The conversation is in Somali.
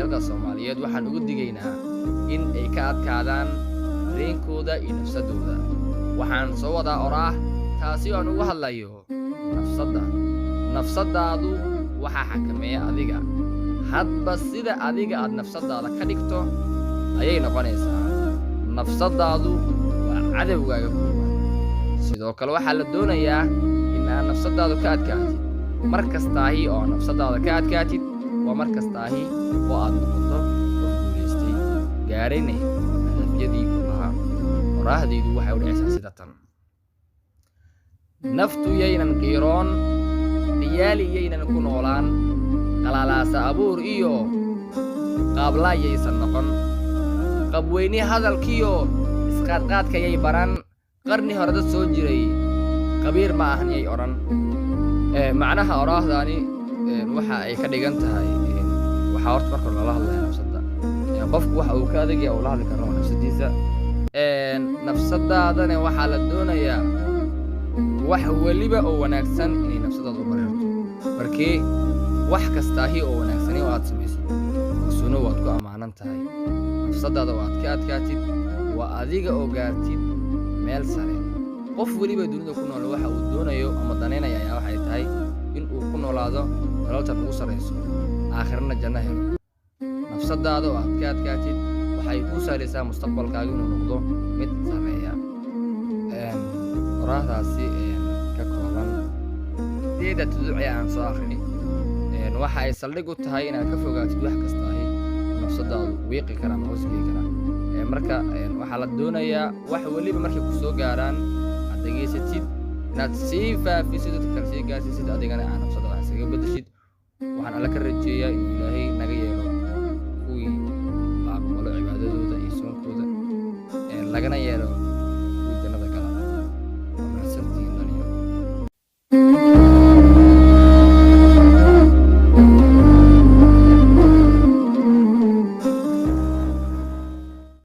dhalinyarada Soomaaliyeed waxaan ugu digaynaa in ay ka adkaadaan dareenkooda iyo nafsadooda. Waxaan soo wadaa oraah taasi oo aan uga hadlayo nafsadda. Nafsadaadu waxaa xakameeya adiga. Hadba sida adiga aad nafsadaada ka dhigto ayay noqonaysaa. Nafsadaadu waa cadowgaaga koowaad. Sidoo kale waxaa la doonayaa in aad nafsadaadu ka adkaatid. Mar kastaahi oo nafsadaada ka adkaatid waa mar kastaahi oo aad noqoto qof guulaystay gaarayna hadafyadii ku lahaa. Oraahdeedu waxay u dhacaysaa sida tan: naftu yaynan qiiroon, ciyaali yaynan ku noolaan, qalalaasa abuur iyo qaablaa yaysan noqon, qabweyni hadalkiyo isqaadqaadka yay baran, qarni hore dad soo jiray qabiir ma ahan yay odhan. macnaha oraahdaani waxa ay ka dhigan tahay waxaa horta marka lala hadlaya nafsadda. qofku waxa uu ka adagaya uu la hadli karo nafsadiisa. nafsadaadana waxaa la doonayaa wax weliba oo wanaagsan inay nafsadaada u bareerto. markii wax kastaahi oo wanaagsani oo aad samaysid ogsono waad ku ammaanan tahay. nafsadaada waad ka adkaatid, waa adiga oo gaartid meel sare. qof weliba dunida ku nool waxa uu doonayo ama danaynaya ayaa waxay tahay in uu ku noolaado nololtan ugu sarrayso, aakhirana janno helo. nafsadaada oo aad ka adkaatid waxay kuu sahlaysaa mustaqbalkaaga inuu noqdo mid sarreeya. oraahdaasi ka kooban 8 tuduc aan soo akhrinay waxa ay saldhig u tahay inaad ka fogaatid wax kastaahi nafsadaadu wiiqi kara ama hoos geli kara. marka waxaa la doonayaa wax weliba markay ku soo gaaraan aad dhageysatid, inaad sii faafisid dadka kale sii gaarsiisid, adigana aad nafsada wax isaga beddeshid. waxaan alla ka rajeeyaa inuu ilaahay naga yeelo kuwii la aqbalo cibaadadooda iyo soonkooda, lagana yeelo